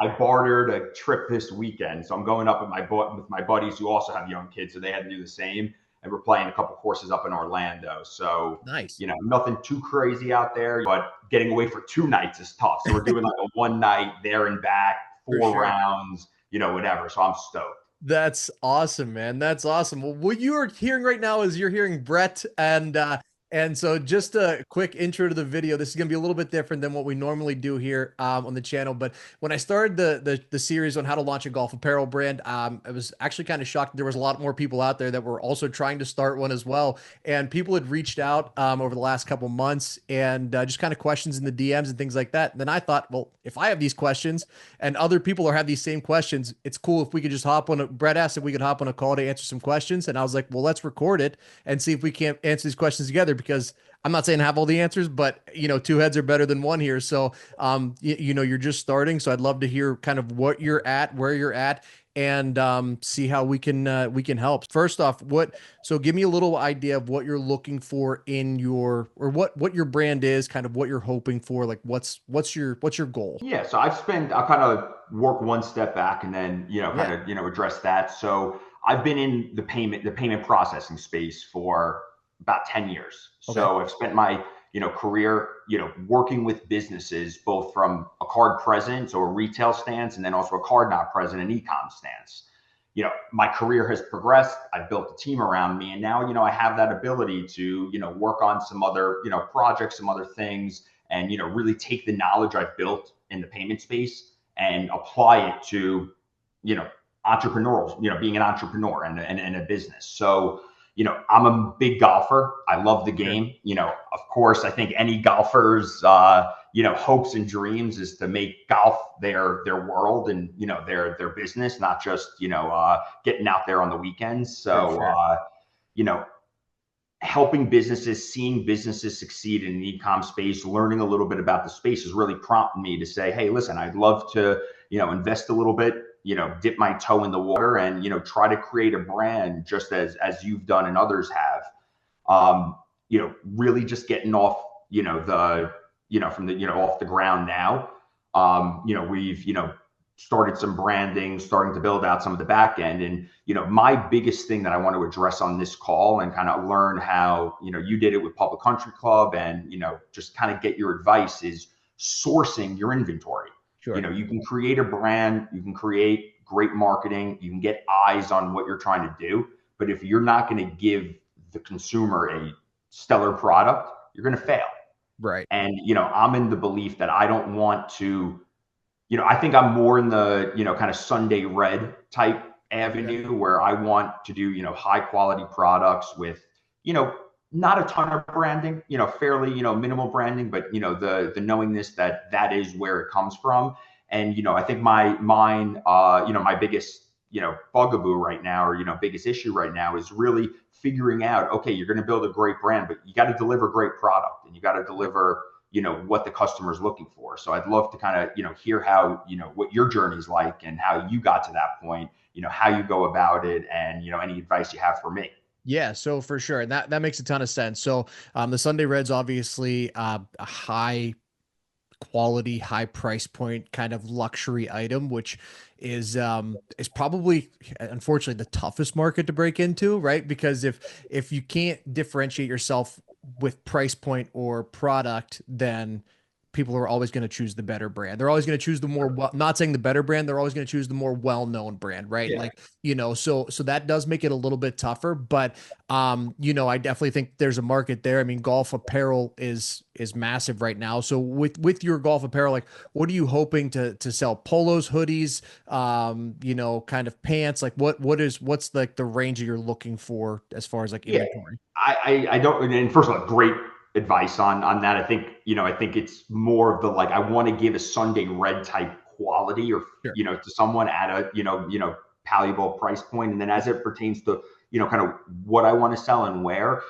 I bartered a trip this weekend. So I'm going up with my buddies who also have young kids. So they had to do the same. And we're playing a couple courses up in Orlando. So, Nice. nothing too crazy out there, but getting away for 2 nights is tough. So we're doing like a one night there and back, For four sure. rounds, whatever. So I'm stoked. That's awesome, man. That's awesome. Well, what you are hearing right now is you're hearing Brett and so just a quick intro to the video. This is going to be a little bit different than what we normally do here on the channel. But when I started the series on how to launch a golf apparel brand, I was actually kind of shocked. There was a lot more people out there that were also trying to start one as well. And people had reached out over the last couple months and just kind of questions in the DMs and things like that. And then I thought, well, if I have these questions and other people are have these same questions, it's cool if we could just hop on Brett asked if we could hop on a call to answer some questions. And I was like, well, let's record it and see if we can't answer these questions together, because I'm not saying I have all the answers, but two heads are better than one here. So, you're just starting. So I'd love to hear kind of what you're at, where you're at, and see how we can help. First off, so give me a little idea of what you're looking for in what your brand is, kind of what you're hoping for. Like what's your goal? Yeah, so I'll kind of work one step back and then, kind Yeah. of, address that. So I've been in the payment processing space for about 10 years. Okay. So I've spent my, career, working with businesses, both from a card present, so a retail stance, and then also a card not present, an e-com stance. My career has progressed. I've built a team around me, and now, I have that ability to, work on some other, projects, some other things, and, really take the knowledge I've built in the payment space and apply it to, entrepreneurial, being an entrepreneur and a business. So, I'm a big golfer. I love the Sure. game. Of course, I think any golfer's, hopes and dreams is to make golf their world and, their business, not just, getting out there on the weekends. For So, sure. you know, helping businesses, seeing businesses succeed in the e-com space, learning a little bit about the space has really prompted me to say, hey, listen, I'd love to, invest a little bit, dip my toe in the water and, try to create a brand just as you've done and others have. Really just getting off, from the, off the ground now. We've, started some branding, starting to build out some of the back end. And, my biggest thing that I want to address on this call and kind of learn how, you did it with Public Country Club and, just kind of get your advice is sourcing your inventory. Sure. You can create a brand, you can create great marketing, you can get eyes on what you're trying to do. But if you're not going to give the consumer a stellar product, you're going to fail. Right. And, I'm in the belief that I don't want to, I think I'm more in the, kind of Sunday red type Okay. avenue where I want to do, high quality products with, not a ton of branding, fairly, minimal branding, but, the knowingness that that is where it comes from. And, I think my biggest, bugaboo right now, or, biggest issue right now is really figuring out, okay, you're going to build a great brand, but you got to deliver great product and you got to Yep. deliver, what the customer is looking for. So I'd love to kind of, hear how, what your journey is like and how you got to that point, how you go about it and, any advice you have for me. Yeah, so for sure. And that makes a ton of sense. So the Sunday Red's obviously a high quality, high price point kind of luxury item, which is probably unfortunately the toughest market to break into, right? Because if you can't differentiate yourself with price point or product, then people are always going to choose the better brand. They're always going to choose the more well, not saying the better brand, they're always going to choose the more well-known brand, right? Yeah. Like, so that does make it a little bit tougher, but I definitely think there's a market there. I mean, golf apparel is massive right now. So with your golf apparel, like what are you hoping to sell? Polos, hoodies, kind of pants, like what's like the range you're looking for as far as like Yeah. inventory? I don't, and first of all, great advice on that. I think it's more of the, like, I want to give a Sunday red type quality or, Sure. to someone at a, valuable price point. And then as it pertains to, kind of what I want to sell and where,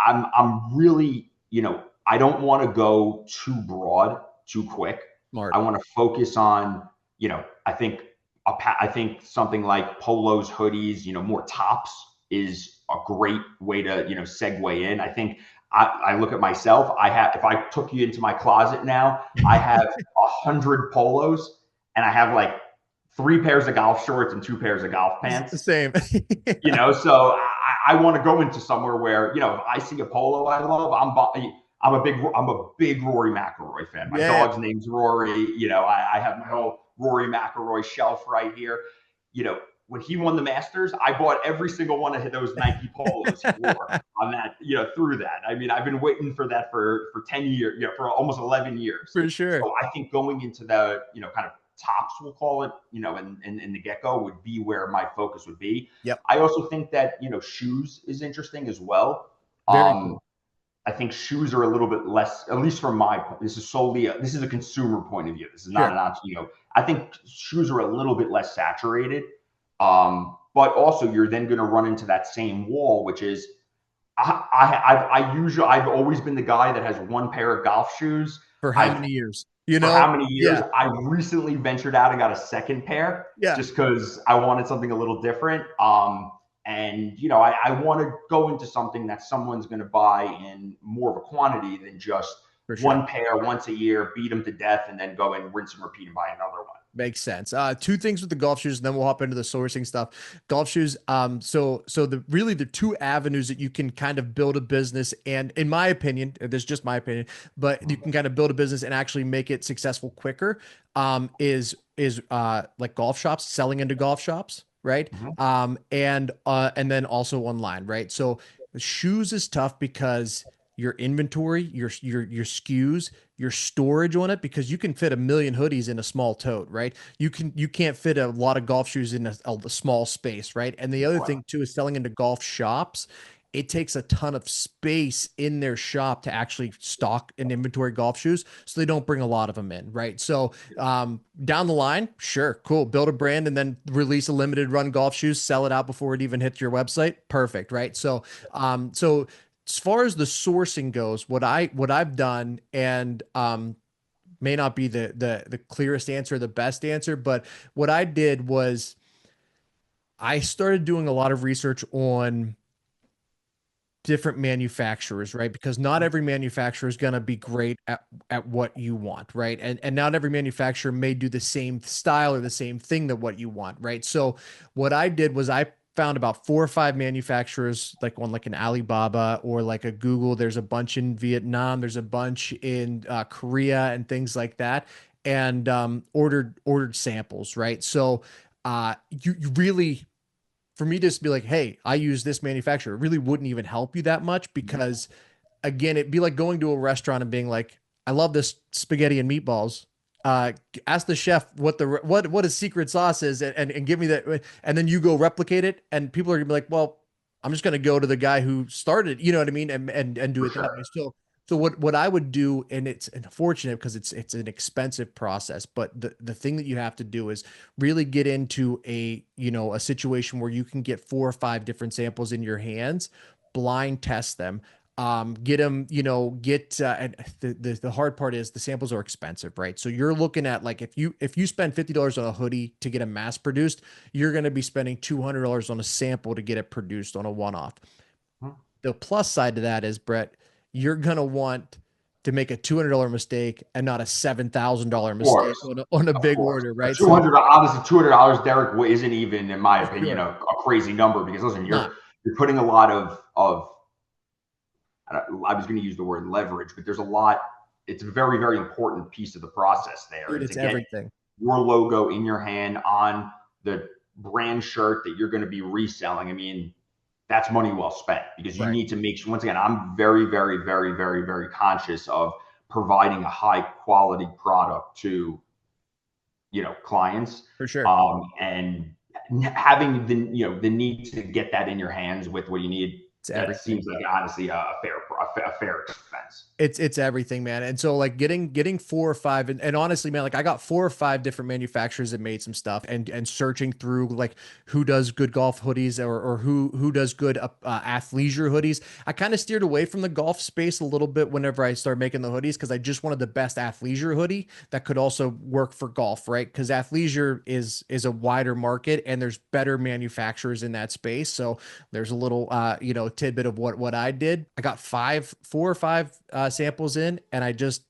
I'm really, I don't want to go too broad too quick. Smart. I want to focus on, I think something like polos, hoodies, more tops is a great way to, segue in. I think I look at myself. If I took you into my closet now, I have 100 polos and I have like 3 pairs of golf shorts and 2 pairs of golf pants. Same. So I want to go into somewhere where, if I see a polo I love, I'm a big Rory McIlroy fan. My Yeah, dog's name's Rory. I have my whole Rory McIlroy shelf right here. You know, when he won the Masters, I bought every single one of those Nike polos he wore on that, through that. I mean, I've been waiting for that for 10 years, for almost 11 years. for sure. So I think going into the, kind of tops, we'll call it, in the get-go would be where my focus would be. Yep. I also think that, shoes is interesting as well. Very cool. I think shoes are a little bit less, at least from my point. This is a consumer point of view. This is not Sure. I think shoes are a little bit less saturated. But also you're then going to run into that same wall, which is I've always been the guy that has one pair of golf shoes. For how I've many years? For how many years? Yeah. I recently ventured out and got a second pair Yeah. just because I wanted something a little different. And I want to go into something that someone's going to buy in more of a quantity than just For sure. one pair once a year, beat them to death, and then go and rinse and repeat and buy another one. Makes sense. Two things with the golf shoes, and then we'll hop into the sourcing stuff. Golf shoes. So the two avenues that you can kind of build a business, and in my opinion, this is just my opinion, but you can kind of build a business and actually make it successful quicker. Is like golf shops, selling into golf shops, right? Mm-hmm. And then also online, right? So shoes is tough because your inventory, your SKUs, your storage on it, because you can fit a million hoodies in a small tote, right? You can't fit a lot of golf shoes in a small space, right? And the other thing too is selling into golf shops. It takes a ton of space in their shop to actually stock and inventory golf shoes, so they don't bring a lot of them in, right? So down the line, sure, cool, build a brand and then release a limited run golf shoes, sell it out before it even hits your website, perfect, right? So as far as the sourcing goes, what I've done, and may not be the clearest answer, the best answer, but what I did was I started doing a lot of research on different manufacturers, right? Because not every manufacturer is going to be great at what you want, right? And not every manufacturer may do the same style or the same thing that what you want, right? So what I did was I found about 4 or 5 manufacturers, like on like an Alibaba or like a Google. There's a bunch in Vietnam. There's a bunch in Korea and things like that. And ordered samples, right? So you really, for me to just be like, hey, I use this manufacturer, it really wouldn't even help you that much, because again, it'd be like going to a restaurant and being like, I love this spaghetti and meatballs. Ask the chef what his secret sauce is, and give me that, and then you go replicate it, and people are gonna be like, well, I'm just gonna go to the guy who started, you know what I mean, and do For it that sure. way. So what I would do, and it's unfortunate because it's an expensive process, but the thing that you have to do is really get into a situation where you can get 4 or 5 different samples in your hands, blind test them, get them, and the hard part is the samples are expensive, right? So you're looking at, like, if you spend $50 on a hoodie to get a mass produced, you're going to be spending $200 on a sample to get it produced on a one-off. The plus side to that is, Brett, you're going to want to make a $200 mistake and not a $7,000 Of mistake course. on a Of big course. order, A right? So 200, obviously $200, Derek, isn't even, in my for opinion, sure, a crazy number, because listen, not you're putting a lot of I was going to use the word leverage, but there's a lot. It's a very, very important piece of the process there. dude, And to it's get everything. your logo in your hand on the brand shirt that you're going to be reselling, I mean, that's money well spent, because you Right. need to make sure, once again, I'm very, very, very, very, very conscious of providing a high quality product to, clients. For sure. And having the need to get that in your hands with what you need, It's that everything. seems like honestly a fair expense. It's everything, man. And so like getting 4 or 5, and honestly, man, like I got 4 or 5 different manufacturers that made some stuff, and searching through like who does good golf hoodies, or who does good athleisure hoodies. I kind of steered away from the golf space a little bit whenever I started making the hoodies, because I just wanted the best athleisure hoodie that could also work for golf, right? Because athleisure is a wider market and there's better manufacturers in that space. So there's a little tidbit of what I did. I got 4 or 5 samples in, and I just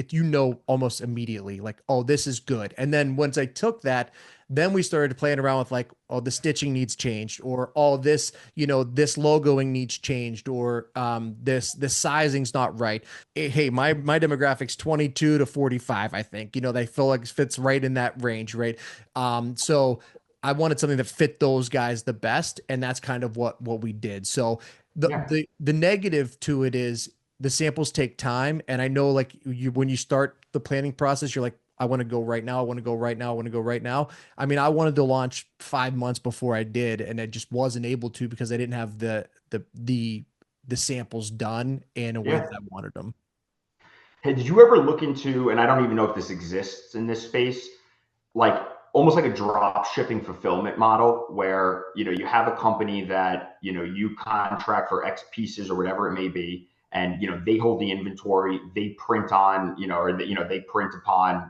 you know, almost immediately, like, oh, this is good. And then once I took that, then we started playing around with like, oh, the stitching needs changed, or all this, you know, this logoing needs changed, or this sizing's not right. Hey, my demographic's 22 to 45, I think. You know, they feel like it fits right in that range, right? So I wanted something that fit those guys the best, and that's kind of what we did. So Yeah. the negative to it is the samples take time, and I know like you when you start the planning process, you're like, I want to go right now. I want to go right now. I want to go right now. I mean, I wanted to launch 5 months before I did, and I just wasn't able to because I didn't have the samples done in a way Yeah. that I wanted them. Hey, did you ever look into, and I don't even know if this exists in this space, like almost like a drop shipping fulfillment model where, you have a company that, you contract for X pieces or whatever it may be, and, they hold the inventory, they print on, or they print upon,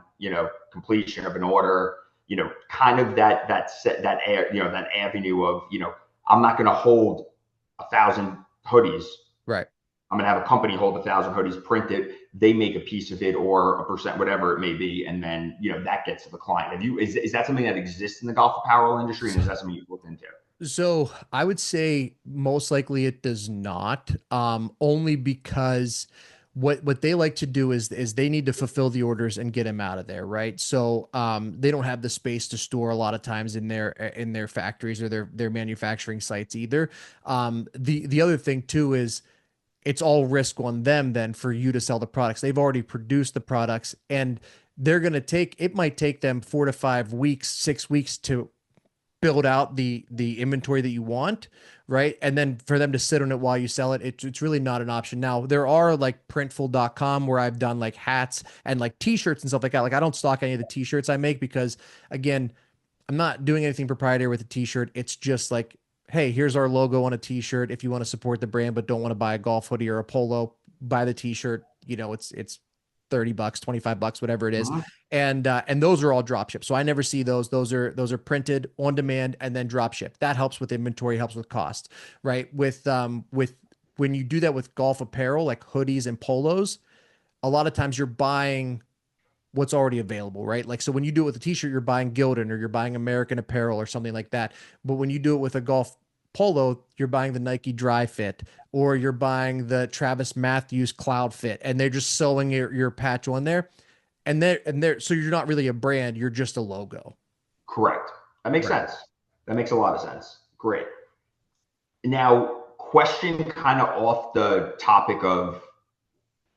completion of an order, kind of that set, that avenue of, I'm not going to hold 1,000 hoodies. Right. I'm going to have a company hold 1,000 hoodies, print it. They make a piece of it or a percent, whatever it may be, and then that gets to the client. Is that something that exists in the golf apparel industry, and is that something you've looked into? So I would say most likely it does not, only because what they like to do is they need to fulfill the orders and get them out of there, right? So they don't have the space to store a lot of times in their factories or their manufacturing sites either. The other thing too is it's all risk on them then for you to sell the products. They've already produced the products, and they're going to take, it might take them 4 to 5 weeks, 6 weeks to build out the inventory that you want, right? And then for them to sit on it while you sell it, it's really not an option. Now, there are like printful.com where I've done like hats and like t-shirts and stuff like that. Like I don't stock any of the t-shirts I make because again, I'm not doing anything proprietary with a t-shirt. It's just like, hey, here's our logo on a t-shirt. If you want to support the brand but don't want to buy a golf hoodie or a polo, buy the t-shirt. You know, it's $30, $25, whatever it is. Mhm. And those are all drop shipped. So I never see those. Those are printed on demand and then drop shipped. That helps with inventory, helps with cost, right? With when you do that with golf apparel like hoodies and polos, a lot of times you're buying what's already available, right? Like, so when you do it with a t-shirt, you're buying Gildan or you're buying American Apparel or something like that. But when you do it with a golf polo, you're buying the Nike Dry Fit or you're buying the Travis Matthews Cloud Fit, and they're just sewing your patch on there. So you're not really a brand, you're just a logo. Correct. That makes Right. sense. That makes a lot of sense. Great. Now, question kind of off the topic of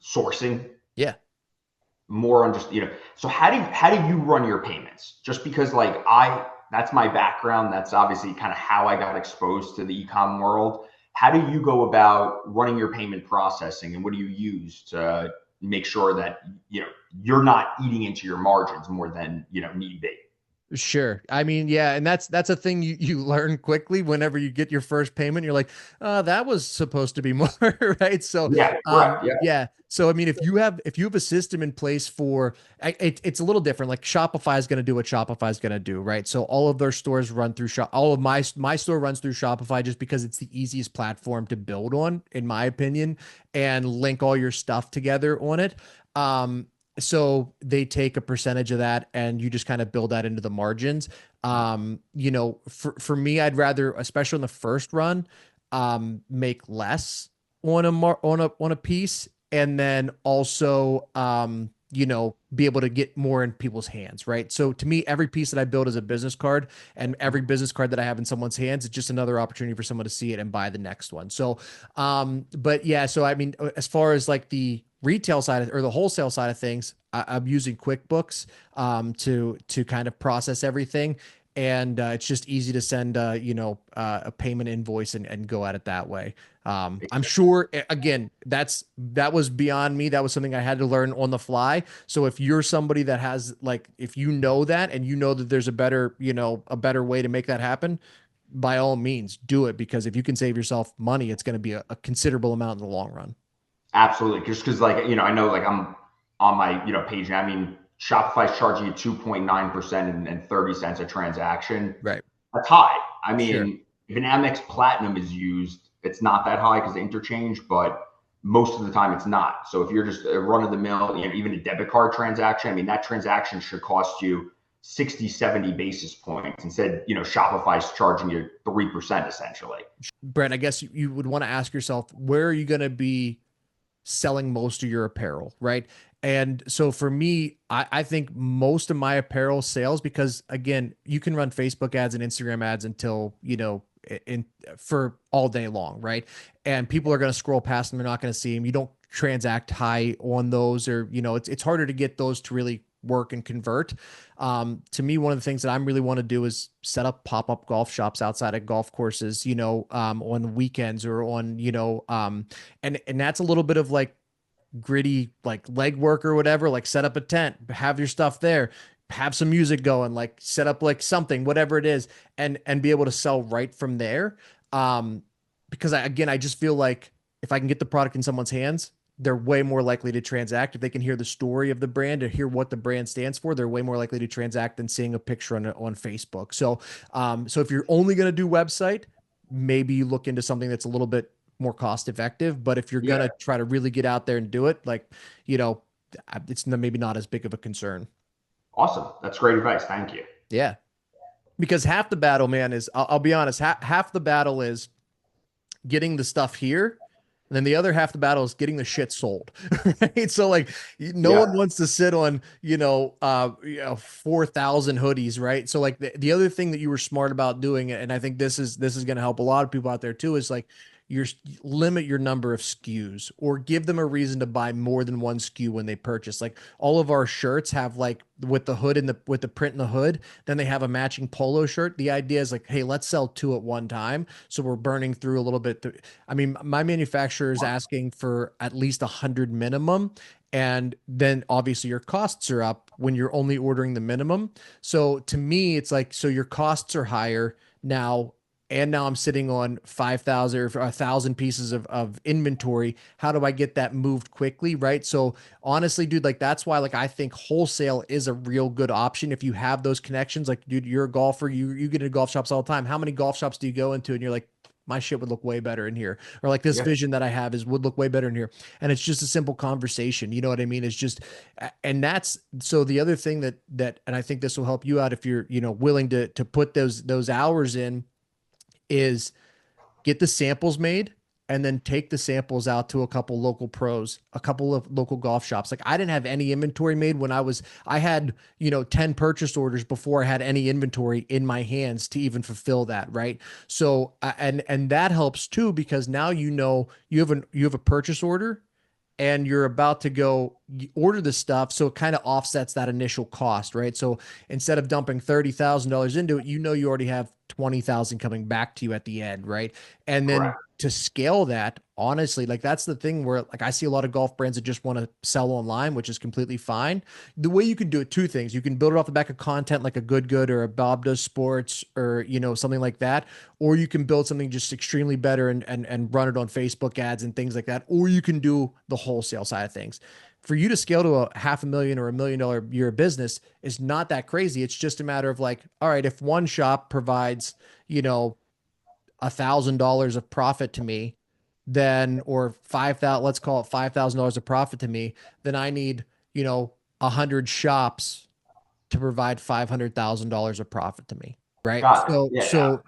sourcing, Yeah. more on just, so how do you run your payments? Just because like that's my background. That's obviously kind of how I got exposed to the ecom world. How do you go about running your payment processing, and what do you use to make sure that, you're not eating into your margins more than, need be? Sure. I mean, yeah, and that's a thing you learn quickly whenever you get your first payment. You're like, that was supposed to be more, right? So, Yeah, correct. Yeah. yeah. So, I mean, if you have a system in place for it's a little different. Like Shopify is going to do what Shopify is going to do, right? So all of their stores run through Shop. All of my store runs through Shopify just because it's the easiest platform to build on, in my opinion, and link all your stuff together on it. So they take a percentage of that and you just kind of build that into the margins. For me, I'd rather, especially on the first run, make less on a piece, and then also be able to get more in people's hands, right? So to me, every piece that I build is a business card, and every business card that I have in someone's hands, it's just another opportunity for someone to see it and buy the next one. So but yeah, so I mean, as far as like the retail side or the wholesale side of things, I'm using QuickBooks to kind of process everything, and it's just easy to send a payment invoice and go at it that way. I'm sure again that was beyond me. That was something I had to learn on the fly. So if you're somebody that has like, if you know that and you know that there's a better way to make that happen, by all means do it, because if you can save yourself money, it's going to be a considerable amount in the long run. Absolutely. Just because, like, I know, like, I'm on my, page now. I mean, Shopify's charging you 2.9% and 30 cents a transaction. Right. That's high. I Sure. mean, if an Amex Platinum is used, it's not that high because of interchange, but most of the time it's not. So if you're just a run of the mill, even a debit card transaction, I mean, that transaction should cost you 60, 70 basis points. Instead, Shopify's charging you 3% essentially. Brent, I guess you would want to ask yourself, where are you going to be selling most of your apparel, right? And so for me, I think most of my apparel sales, because again, you can run Facebook ads and Instagram ads until, in for all day long, right? And people are going to scroll past them. They're not going to see them. You don't transact high on those, or, it's harder to get those to really work and convert. To me, one of the things that I really want to do is set up pop-up golf shops outside of golf courses, on weekends or on, and that's a little bit of like gritty, like leg work or whatever, like set up a tent, have your stuff there, have some music going, like set up like something, whatever it is, and be able to sell right from there. Because I just feel like if I can get the product in someone's hands, they're way more likely to transact. If they can hear the story of the brand or hear what the brand stands for, they're way more likely to transact than seeing a picture on Facebook. So if you're only going to do website, maybe you look into something that's a little bit more cost effective. But if you're going to try to really get out there and do it, like, it's maybe not as big of a concern. Awesome. That's great advice. Thank you. Yeah. Because half the battle, man, is I'll be honest, half the battle is getting the stuff here. And then the other half of the battle is getting the shit sold, right? So like, no one wants to sit on, 4,000 hoodies, right? So like the other thing that you were smart about doing, and I think this is going to help a lot of people out there too, is like limit your number of SKUs or give them a reason to buy more than one SKU when they purchase. Like all of our shirts have like with the hood and with the print in the hood, then they have a matching polo shirt. The idea is like, hey, let's sell two at one time. So we're burning through a little bit. I mean, my manufacturer is asking for at least 100 minimum. And then obviously your costs are up when you're only ordering the minimum. So to me, it's like, so your costs are higher now. And now I'm sitting on 5,000 or 1,000 pieces of inventory. How do I get that moved quickly? Right. So honestly, dude, like that's why, like, I think wholesale is a real good option. If you have those connections, like, dude, you're a golfer, you get into golf shops all the time. How many golf shops do you go into and you're like, my shit would look way better in here, or like this vision that I have would look way better in here. And it's just a simple conversation. You know what I mean? It's just, and that's, so the other thing and I think this will help you out if you're, willing to put those hours in, is get the samples made and then take the samples out to a couple local pros, a couple of local golf shops. Like I didn't have any inventory made when I had, 10 purchase orders before I had any inventory in my hands to even fulfill that. Right. So, and that helps too, because now, you have a purchase order and you're about to go order the stuff. So it kind of offsets that initial cost, right? So instead of dumping $30,000 into it, you already have 20,000 coming back to you at the end, right? And then to scale that, honestly, like that's the thing where like I see a lot of golf brands that just want to sell online, which is completely fine. The way you can do it, two things. You can build it off the back of content like a Good or a Bob Does Sports or, something like that. Or you can build something just extremely better and run it on Facebook ads and things like that. Or you can do the wholesale side of things. For you to scale to a $500,000 or $1 million a year business is not that crazy. It's just a matter of like, all right, if one shop provides, $1,000 of profit to me, then, or 5,000, let's call it $5,000 of profit to me, then I need, 100 shops to provide $500,000 of profit to me. Right. So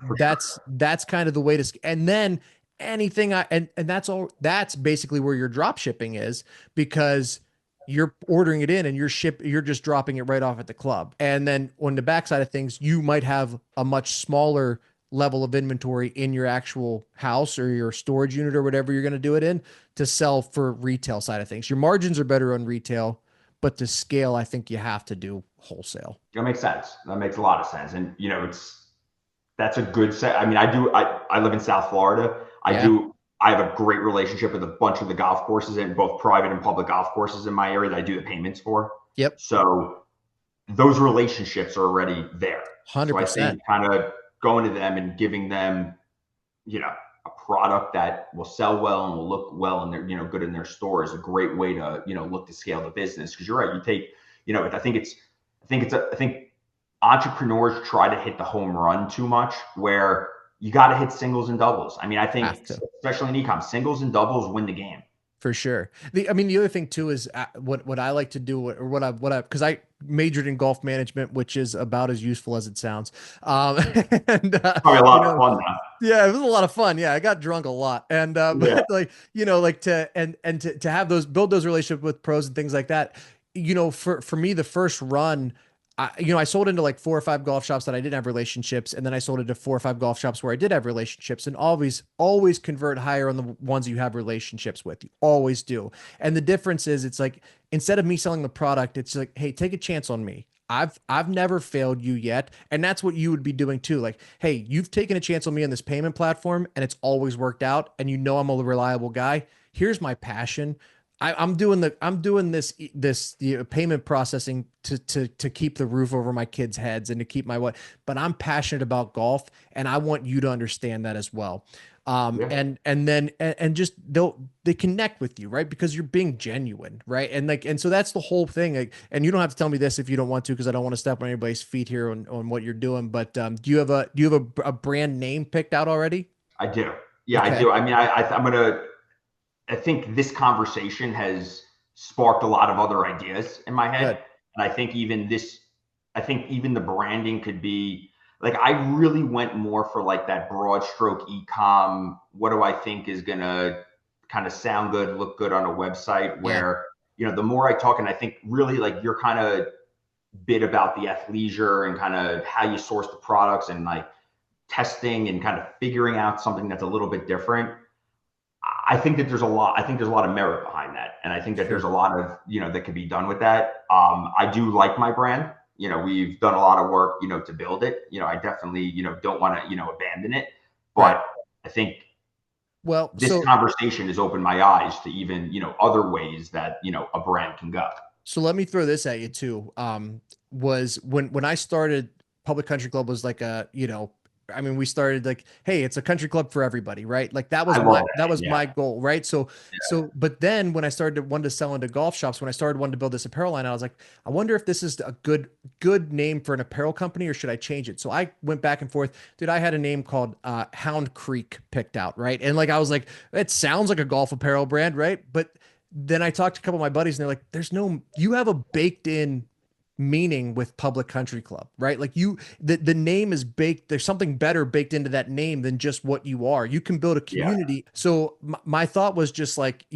that's kind of the way to, and then anything and that's all, that's basically where your drop shipping is, because you're ordering it in and you're just dropping it right off at the club. And then on the backside of things, you might have a much smaller level of inventory in your actual house or your storage unit or whatever you're going to do it in to sell for retail side of things. Your margins are better on retail, but to scale, I think you have to do wholesale. That makes sense. That makes a lot of sense. And that's a good set. I mean, I live in South Florida. I have a great relationship with a bunch of the golf courses, and both private and public golf courses in my area that I do the payments for. Yep. So those relationships are already there. 100%. So I think kind of going to them and giving them, a product that will sell well and will look well and they're, good in their store is a great way to, look to scale the business. Cause you're right. You take, I think entrepreneurs try to hit the home run too much, where you got to hit singles and doubles. I mean, I think especially in e-com, singles and doubles win the game. For sure. I mean, the other thing too is what I like to do, or because I majored in golf management, which is about as useful as it sounds. Um, and Probably a you lot of know, fun now. yeah, it was a lot of fun. Yeah, I got drunk a lot, and Yeah. but like like to have those build those relationships with pros and things like that. For me, the first run. I sold into like 4 or 5 golf shops that I didn't have relationships, and then I sold into 4 or 5 golf shops where I did have relationships, and always convert higher on the ones you have relationships with. You always do. And the difference is, it's like instead of me selling the product, it's like, hey, take a chance on me. I've never failed you yet, and that's what you would be doing too. Like, hey, you've taken a chance on me on this payment platform, and it's always worked out, and you know I'm a reliable guy. Here's my passion. I'm doing this payment processing to keep the roof over my kids' heads and to keep my what, but I'm passionate about golf, and I want you to understand that as well. Yeah. And just they connect with you, right? Because you're being genuine, right? And so that's the whole thing. Like, and you don't have to tell me this if you don't want to, because I don't want to step on anybody's feet here on what you're doing. But do you have a brand name picked out already? I do. Yeah, I Okay, do. I mean, I think this conversation has sparked a lot of other ideas in my good. head. And I think even the branding could be like, I really went more for like that broad stroke e-com. What do I think is going to kind of sound good, look good on a website Yeah, where, the more I talk, and I think really like your kind of bit about the athleisure and kind of how you source the products and like testing and kind of figuring out something that's a little bit different. I think that there's a lot. I think there's a lot of merit behind that, and I think that there's sure. a lot of that can be done with that. I do like my brand. We've done a lot of work, to build it. I definitely, don't want to, abandon it. Right. But I think Well, this so conversation has opened my eyes to even, other ways that a brand can go. So let me throw this at you too. Was when I started, Public Country Club was like I mean, we started like, hey, it's a country club for everybody, right? Like I love that that. was Yeah, my goal, right? But then when I started wanted to sell into golf shops, when I started wanting to build this apparel line, I was like, I wonder if this is a good name for an apparel company, or should I change it? So I went back and forth. Dude, I had a name called Hound Creek picked out, right? And like I was like, it sounds like a golf apparel brand, right? But then I talked to a couple of my buddies, and they're like, you have a baked in meaning with Public Country Club, right? Like the name is baked. There's something better baked into that name than just what you are. You can build a yeah, community. So my thought was just like,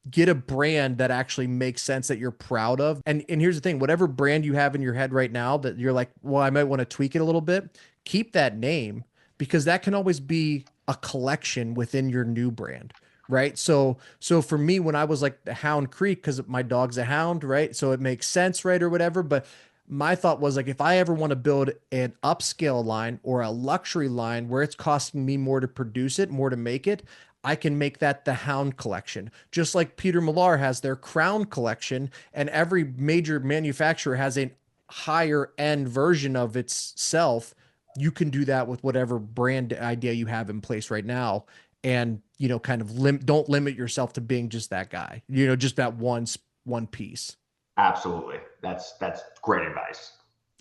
get a brand that actually makes sense, that you're proud of. And here's the thing, whatever brand you have in your head right now that you're like, well, I might want to tweak it a little bit, keep that name, because that can always be a collection within your new brand. Right. So for me, when I was like the Hound Creek, because my dog's a hound, right? So it makes sense, right? Or whatever. But my thought was like, if I ever want to build an upscale line or a luxury line where it's costing me more to produce it, more to make it, I can make that the Hound collection. Just like Peter Millar has their Crown collection, and every major manufacturer has a higher end version of itself. You can do that with whatever brand idea you have in place right now. And, kind of don't limit yourself to being just that guy, just that one piece. absolutely. That's great advice.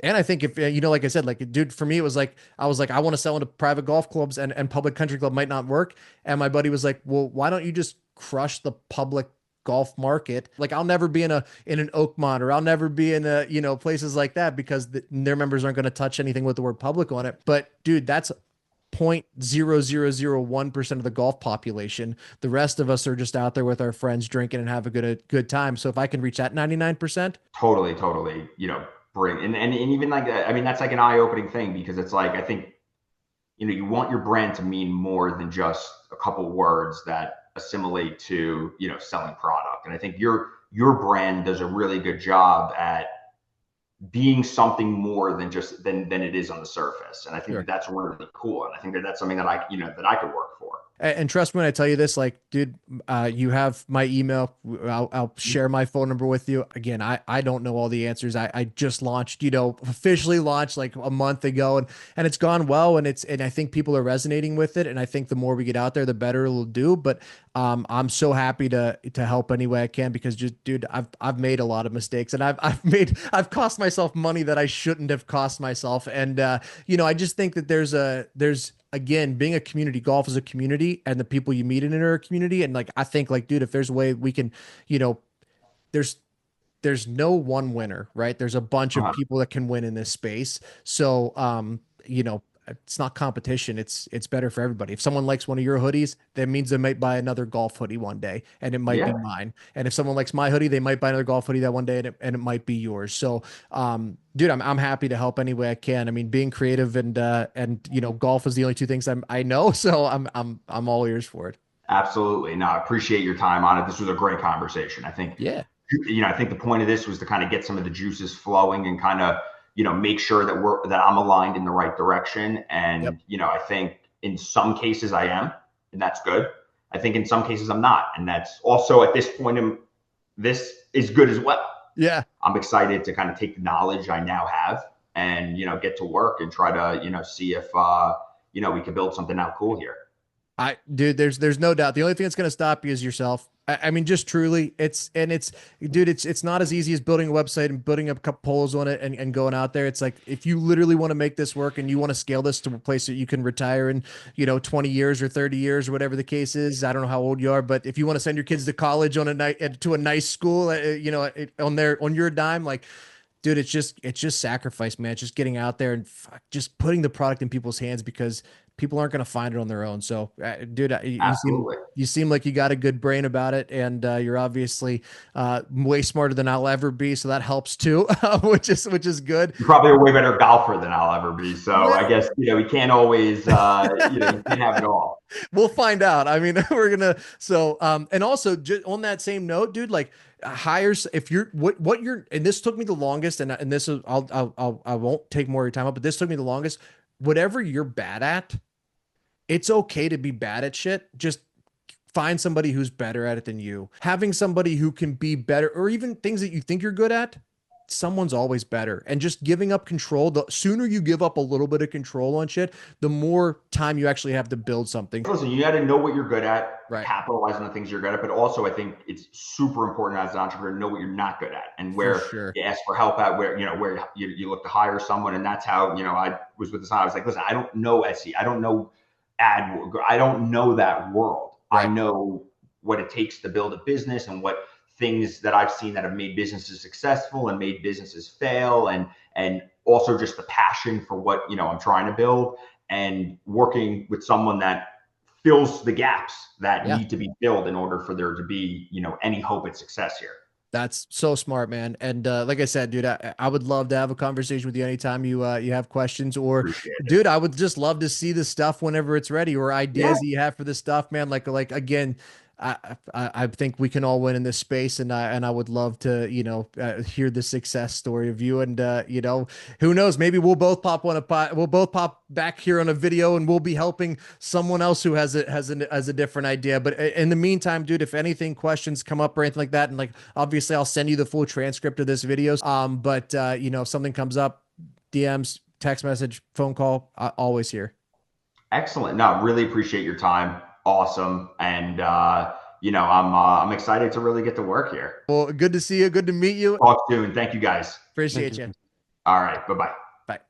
And I think if like I said, like dude, for me it was like I was like, I want to sell into private golf clubs, and Public Country Club might not work. And my buddy was like, well, why don't you just crush the public golf market? Like I'll never be in an Oakmont, or I'll never be in places like that, because their members aren't going to touch anything with the word public on it. But dude, that's 0.0001% of the golf population. The rest of us are just out there with our friends drinking and have a good time. So if I can reach that 99%. Totally, totally. Bring and even like I mean, that's like an eye-opening thing, because it's like I think you want your brand to mean more than just a couple words that assimilate to selling product. And I think your brand does a really good job at being something more than just than it is on the surface. And I think that Sure. that's really cool. And I think that that's something that I could work for. And trust me when I tell you this, like, dude, you have my email. I'll share my phone number with you. Again, I don't know all the answers. I just launched, officially launched like a month ago, and it's gone well, and I think people are resonating with it. And I think the more we get out there, the better it'll do. But I'm so happy to help any way I can, because just, dude, I've made a lot of mistakes, and I've cost myself money that I shouldn't have cost myself. And I just think that there's again, being a community, golf is a community, and the people you meet in it are a community. And like, I think like, dude, if there's a way we can, you know, there's no one winner, right? There's a bunch of Uh-huh. people that can win in this space. So, you know, it's not competition. It's better for everybody. If someone likes one of your hoodies, that means they might buy another golf hoodie one day, and it might be Yeah, mine. And if someone likes my hoodie, they might buy another golf hoodie that one day, and it might be yours. So, dude, I'm happy to help any way I can. I mean, being creative and you know, golf is the only two things I know. So I'm all ears for it. absolutely. No, I appreciate your time on it. This was a great conversation. I think, Yeah. I think the point of this was to kind of get some of the juices flowing and kind of, make sure that I'm aligned in the right direction. Yep. And, I think in some cases I am, and that's good. I think in some cases I'm not. And that's also at this point, this is good as well. Yeah. I'm excited to kind of take the knowledge I now have and, get to work and try to, see if, we can build something out cool here. Dude, there's no doubt. The only thing that's going to stop you is yourself. I mean, just truly, dude, it's not as easy as building a website and building up a couple polos on it and going out there. It's like, if you literally want to make this work and you want to scale this to a place that you can retire in, 20 years or 30 years or whatever the case is. I don't know how old you are, but if you want to send your kids to college on a night to a nice school, on your dime, like, dude, it's just sacrifice, man. It's just getting out there and just putting the product in people's hands, because people aren't going to find it on their own. So, dude, Absolutely. you seem like you got a good brain about it, and you're obviously way smarter than I'll ever be. So that helps too, which is good. You're probably a way better golfer than I'll ever be. So I Well, guess, we can't always, you can't have it all. we'll find out. I mean, we're gonna so and also just on that same note, dude, like, hires, if you're what you're, and this took me the longest, and this is I won't take more of your time up, but this took me the longest. Whatever you're bad at, it's okay to be bad at shit. Just find somebody who's better at it than you. Having somebody who can be better, or even things that you think you're good at, someone's always better. And just giving up control, the sooner you give up a little bit of control on shit, the more time you actually have to build something. Listen, you got to know what you're good at, Right. capitalize on the things you're good at. But also, I think it's super important as an entrepreneur to know what you're not good at and For where sure. you ask for help at, where, you look to hire someone. And that's how, I was with this. I was like, listen, I don't know SE. I don't know I don't know that world. I Right. know what it takes to build a business and what things that I've seen that have made businesses successful and made businesses fail, and also just the passion for what, I'm trying to build, and working with someone that fills the gaps that Yeah. need to be filled in order for there to be, any hope at success here. That's so smart, man. And like I said, dude, I would love to have a conversation with you anytime you have questions, or, Appreciate it. dude, I would just love to see the stuff whenever it's ready, or Yeah. ideas that you have for the stuff, man. Like again, I think we can all win in this space, and I would love to, hear the success story of you. And who knows, maybe we'll both pop back here on a video, and we'll be helping someone else who has a different idea. But in the meantime, dude, if anything, questions come up or anything like that, and like, obviously I'll send you the full transcript of this video. But if something comes up, DMs, text message, phone call, always here. Excellent. No, really appreciate your time. Awesome. And, I'm excited to really get to work here. Well, good to see you. Good to meet you. Talk soon. Thank you guys. Appreciate you. All right. Bye-bye.